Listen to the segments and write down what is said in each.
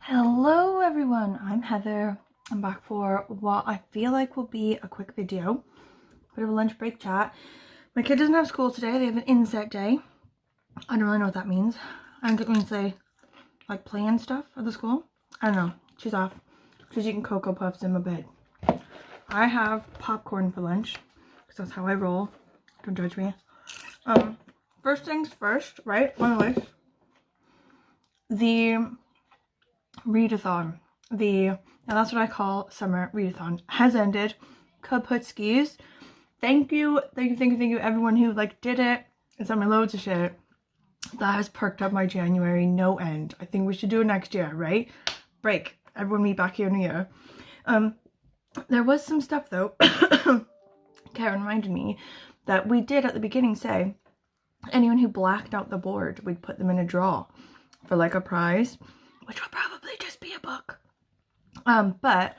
Hello everyone, I'm Heather. I'm back for what I feel like will be a quick video. Bit of a lunch break chat. My kid doesn't have school today, they have an inset day. I don't really know what that means. I think it means they like play and stuff at the school. I don't know, she's off. She's eating Cocoa Puffs in my bed. I have popcorn for lunch, because that's how I roll. Don't judge me. First things first, right, on the list. The readathon, now that's what I call summer readathon, has ended. Kaput skis. Thank you everyone who like did it and sent me loads of shit. That has perked up my January no end. I think we should do it next year, right? Break. Everyone meet back here in a year. There was some stuff though. Karen reminded me that we did at the beginning say anyone who blacked out the board, we'd put them in a draw for like a prize, which would probably just be a book. But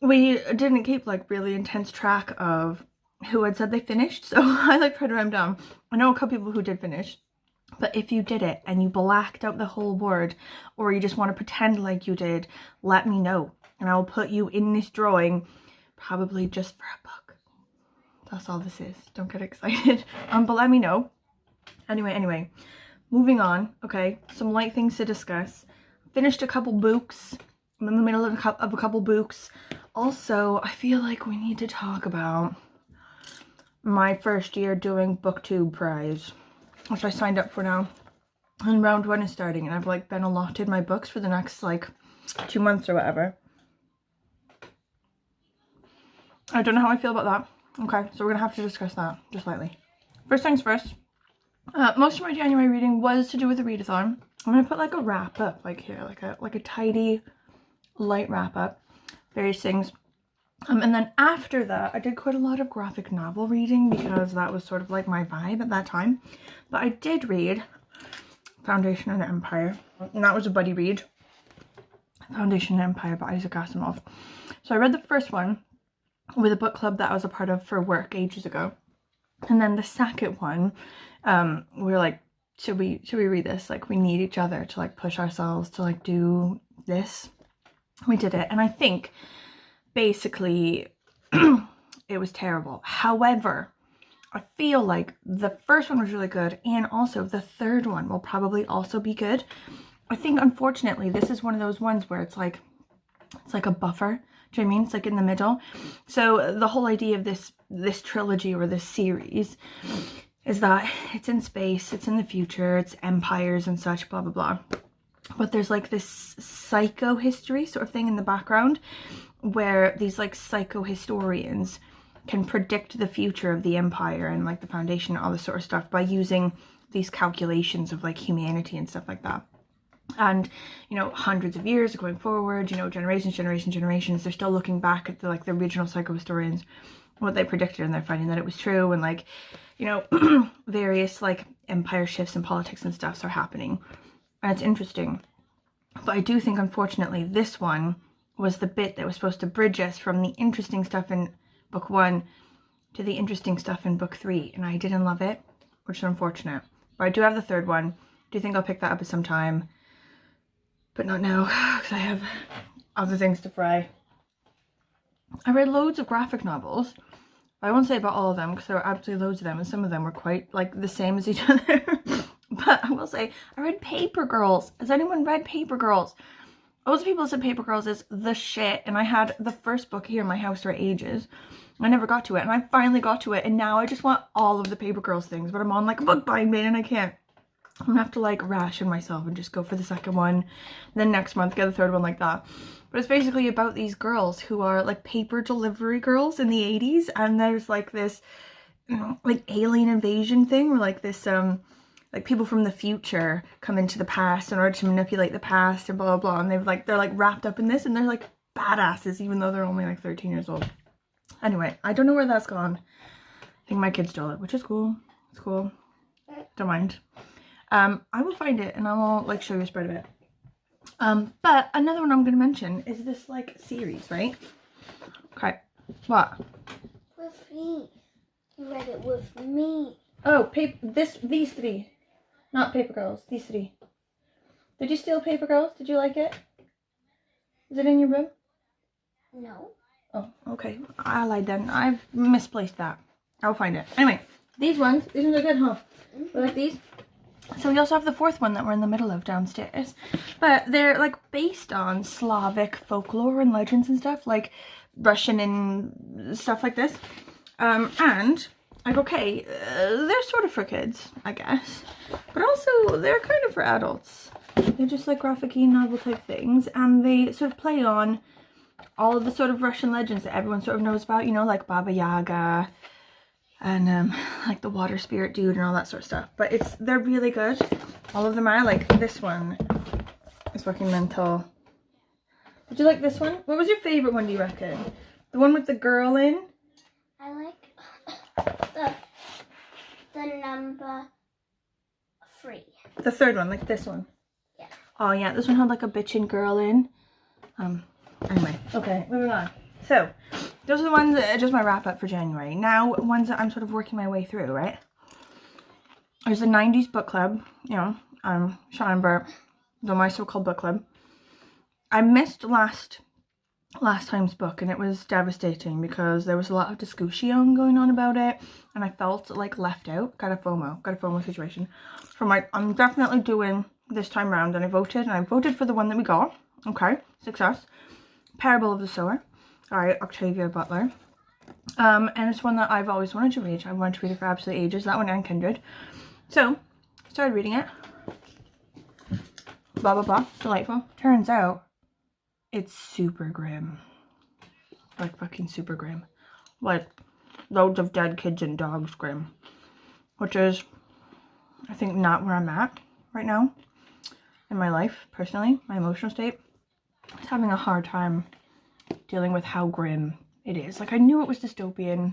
we didn't keep like really intense track of who had said they finished, so I like tried to write them down. I know a couple people who did finish, but if you did it and you blacked out the whole board, or you just want to pretend like you did, let me know and I will put you in this drawing, probably just for a book. That's all this is. Don't get excited. But let me know. Anyway, moving on. Okay, some light things to discuss. Finished a couple books. I'm in the middle of a couple books. Also, I feel like we need to talk about my first year doing booktube prize, which I signed up for now. And round 1 is starting, and I've like been allotted my books for the next like 2 months or whatever. I don't know how I feel about that. Okay, so we're gonna have to discuss that just lightly. First things first. Most of my January reading was to do with the readathon. I'm gonna put like a wrap up like here, like a tidy light wrap up, various things. And then after that, I did quite a lot of graphic novel reading because that was sort of like my vibe at that time. But I did read Foundation and Empire, and that was a buddy read. Foundation and Empire by Isaac Asimov. So I read the first one with a book club that I was a part of for work ages ago. And then the second one, we were like, should we read this? Like, we need each other to like push ourselves to like do this. We did it, and I think basically it was terrible. However, I feel like the first one was really good, and also the third one will probably also be good. I think unfortunately this is one of those ones where it's like a buffer. Do you know what I mean? It's like in the middle. So the whole idea of this trilogy or this series is that it's in space, it's in the future, it's empires and such, blah blah blah. But there's like this psycho-history sort of thing in the background where these like psycho-historians can predict the future of the empire and like the foundation and all this sort of stuff by using these calculations of like humanity and stuff like that. And, you know, hundreds of years going forward, you know, generations, they're still looking back at the original psychohistorians, what they predicted, and they're finding that it was true, and like, you know, various like empire shifts and politics and stuff are happening, and it's interesting. But I do think, unfortunately, this one was the bit that was supposed to bridge us from the interesting stuff in book 1 to the interesting stuff in book 3, and I didn't love it, which is unfortunate. But I do have the third one. Do you think I'll pick that up at some time? But not now, because I have other things to fry. I read loads of graphic novels. I won't say about all of them, because there were absolutely loads of them, and some of them were quite like the same as each other. But I will say, I read Paper Girls. Has anyone read Paper Girls? Loads of people said Paper Girls is the shit, and I had the first book here in my house for ages. I never got to it, and I finally got to it, and now I just want all of the Paper Girls things, but I'm on like a book binding, and I can't. I'm gonna have to like ration myself and just go for the second one, then next month get the third one, like that. But it's basically about these girls who are like paper delivery girls in the 80s, and there's like this, you know, like alien invasion thing where like this like people from the future come into the past in order to manipulate the past and blah blah blah, and they're like wrapped up in this, and they're like badasses even though they're only like 13 years old. Anyway, I don't know where that's gone. I think my kid stole it, which is cool. It's cool. Don't mind. I will find it and I will like show you a spread of it. But another one I'm going to mention is this like series, right? Okay. What? With me. You read it with me. Oh, these 3. Not Paper Girls, these 3. Did you steal Paper Girls? Did you like it? Is it in your room? No. Oh, okay. I lied then. I've misplaced that. I'll find it. Anyway, these ones are good, huh? We like these. So we also have the fourth one that we're in the middle of downstairs. But they're like based on Slavic folklore and legends and stuff, like Russian and stuff like this. And like, okay, they're sort of for kids, I guess. But also they're kind of for adults. They're just like graphic-y novel type things. And they sort of play on all of the sort of Russian legends that everyone sort of knows about, you know, like Baba Yaga and like the water spirit dude and all that sort of stuff. But they're really good. All of them are. Like this one is fucking mental. Did you like this one? What was your favorite one, do you reckon? The one with the girl in? I like the number 3. The third one, like this one? Yeah. Oh yeah, this one had like a bitchin' girl in. Anyway, okay, moving on. So, those are the ones that are just my wrap up for January. Now, ones that I'm sort of working my way through, right? There's the 90s book club, you know, Sean and Bert, my so-called book club. I missed last time's book, and it was devastating because there was a lot of discussion going on about it, and I felt like left out. Got a FOMO situation. I'm definitely doing this time round, and I voted for the one that we got. Okay, success. Parable of the Sower, by Octavia Butler. And it's one that I've always wanted to read. I wanted to read it for absolute ages. That one and Kindred. So, started reading it. Blah, blah, blah. Delightful. Turns out, it's super grim. Like, fucking super grim. Like, loads of dead kids and dogs grim. Which is, I think, not where I'm at right now in my life, personally. My emotional state. I was having a hard time dealing with how grim it is. Like, I knew it was dystopian.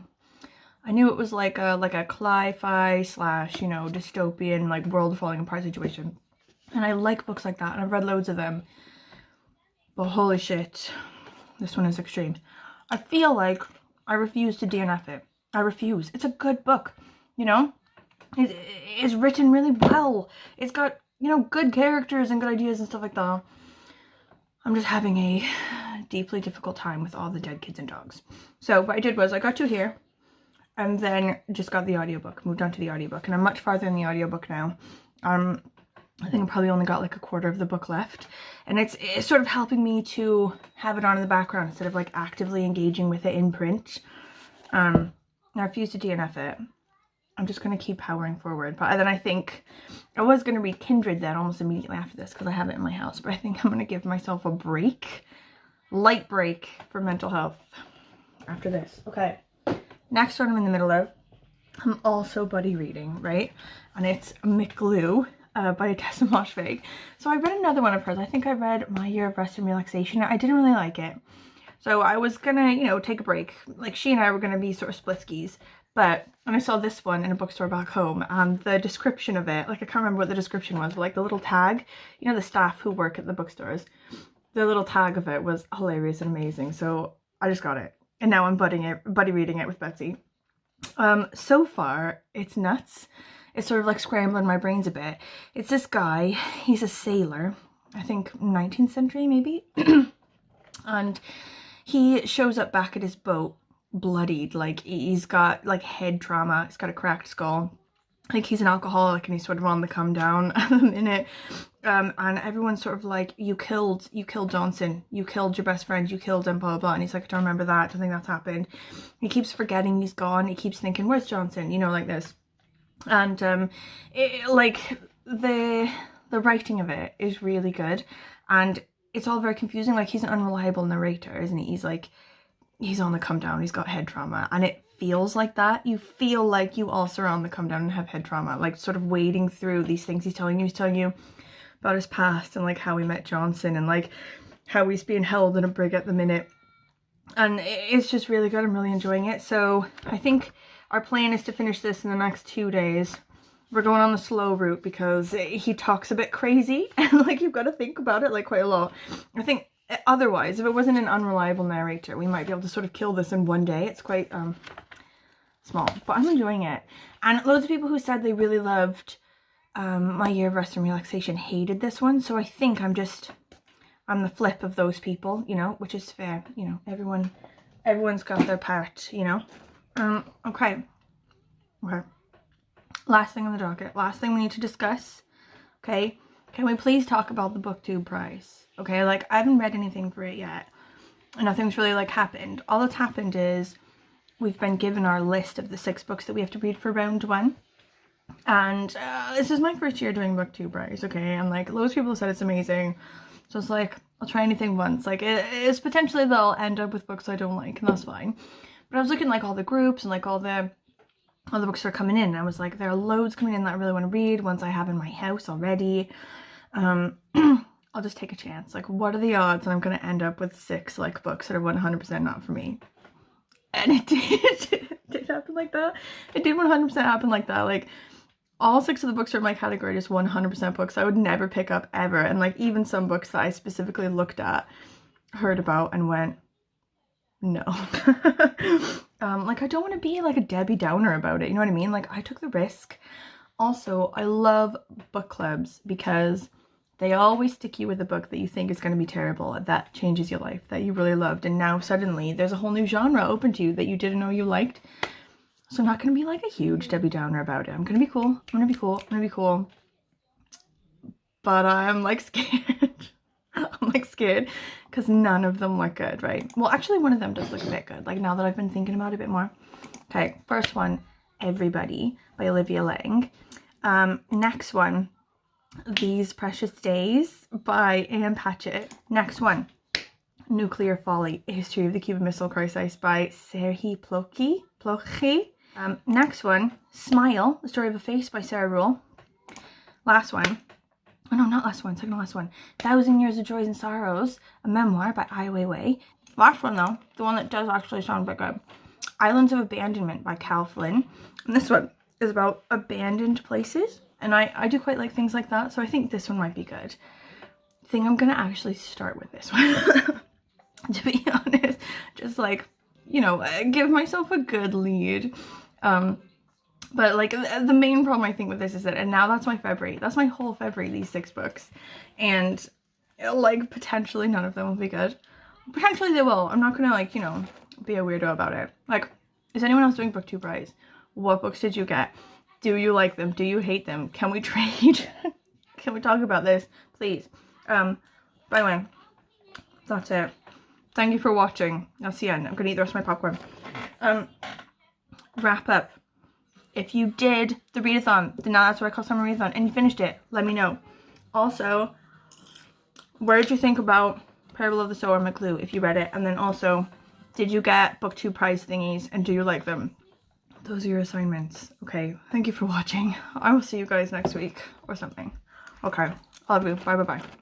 I knew it was like a cli-fi / you know, dystopian, like, world falling apart situation. And I like books like that, and I've read loads of them. But holy shit, this one is extreme. I feel like I refuse to DNF it. I refuse. It's a good book, you know? It's written really well. It's got, you know, good characters and good ideas and stuff like that. I'm just having a deeply difficult time with all the dead kids and dogs. So what I did was I got to here and then just got the audiobook, moved on to the audiobook, and I'm much farther in the audiobook now. I think I probably only got like a quarter of the book left, and it's sort of helping me to have it on in the background instead of like actively engaging with it in print. I refuse to DNF it. I'm just going to keep powering forward. But then I think I was going to read Kindred then almost immediately after this because I have it in my house. But I think I'm going to give myself a break. Light break for mental health after this. Okay. Next one I'm in the middle of. I'm also buddy reading, right? And it's McGlue by Tessa Moshfegh. So I read another one of hers. I think I read My Year of Rest and Relaxation. I didn't really like it. So I was going to, you know, take a break. Like, she and I were going to be sort of split skis. But when I saw this one in a bookstore back home, and the description of it, like, I can't remember what the description was, but like the little tag, you know, the staff who work at the bookstores, the little tag of it was hilarious and amazing. So I just got it. And now I'm buddy reading it with Betsy. So far, it's nuts. It's sort of like scrambling my brains a bit. It's this guy, he's a sailor, I think 19th century maybe. And he shows up back at his boat bloodied, like he's got like head trauma, he's got a cracked skull, like he's an alcoholic and he's sort of on the come down at the minute. And everyone's sort of like, you killed Johnson, you killed your best friend, you killed him, blah blah blah. And he's like, I don't remember that, I don't think that's happened. He keeps forgetting he's gone, he keeps thinking, where's Johnson, you know, like this. And like the writing of it is really good, and it's all very confusing. Like, he's an unreliable narrator, isn't he? He's like, he's on the come down, he's got head trauma, and it feels like that. You feel like you also are on the come down and have head trauma, like sort of wading through these things he's telling you about his past and like how he met Johnson and like how he's being held in a brig at the minute. And it's just really good. I'm really enjoying it. So I think our plan is to finish this in the next 2 days. We're going on the slow route because he talks a bit crazy and like you've got to think about it like quite a lot. I think otherwise, if it wasn't an unreliable narrator, we might be able to sort of kill this in one day. It's quite small, but I'm enjoying it. And loads of people who said they really loved My Year of Rest and Relaxation hated this one. So I think I'm I'm the flip of those people, you know, which is fair. You know, everyone's got their part, you know. Okay. Last thing on the docket. Last thing we need to discuss. Okay. Can we please talk about the BookTube prize? Okay, like I haven't read anything for it yet. Nothing's really like happened. All that's happened is we've been given our list of the 6 books that we have to read for round 1. And this is my first year doing BookTube prize, okay? And like loads of people said it's amazing. So it's like, I'll try anything once. Like it's potentially they'll end up with books I don't like, and that's fine. But I was looking like all the groups and like all the books that are coming in, and I was like, there are loads coming in that I really want to read, ones I have in my house already. I'll just take a chance. Like, what are the odds that I'm going to end up with 6 like books that are 100% not for me? And it did happen like that. It did 100% happen like that. Like, all 6 of the books are in my category just 100% books I would never pick up ever. And like even some books that I specifically looked at, heard about, and went, no. Like I don't want to be like a Debbie Downer about it, you know what I mean? Like I took the risk. Also, I love book clubs because they always stick you with a book that you think is going to be terrible, that changes your life, that you really loved, and now suddenly there's a whole new genre open to you that you didn't know you liked. So I'm not going to be like a huge Debbie Downer about it. I'm going to be cool. I'm going to be cool. I'm going to be cool. But I'm like scared. I'm like scared because none of them look good, right? Well, actually one of them does look a bit good, like now that I've been thinking about it a bit more. Okay, first one, Everybody by Olivia Lang. Next one, These Precious Days by Anne Patchett. Next one, Nuclear Folly, A History of the Cuban Missile Crisis by Serhi Plokhy. Next one, Smile, The Story of a Face by Sarah Rule. Last one, oh no, not last one, second to last one, 1,000 Years of Joys and Sorrows, a memoir by Ai Weiwei. Last one though, the one that does actually sound a bit good, Islands of Abandonment by Cal Flynn. And this one is about abandoned places. And I do quite like things like that, so I think this one might be good. I think I'm gonna actually start with this one. To be honest, just like, you know, give myself a good lead. But like the main problem I think with this is that, and now that's my February, that's my whole February, these 6 books, and like potentially none of them will be good. Potentially they will. I'm not gonna like, you know, be a weirdo about it. Like, is anyone else doing BookTube prize? What books did you get? Do you like them? Do you hate them? Can we trade? Can we talk about this, please? By the way, that's it. Thank you for watching. That's the end. I'm gonna eat the rest of my popcorn. Wrap up. If you did the readathon, then now that's what I call summer readathon, and you finished it, let me know. Also, what did you think about Parable of the Sower McClue if you read it? And then also, did you get BookTube prize thingies, and do you like them? Those are your assignments. Okay, thank you for watching. I will see you guys next week or something. Okay, love you. Bye bye bye.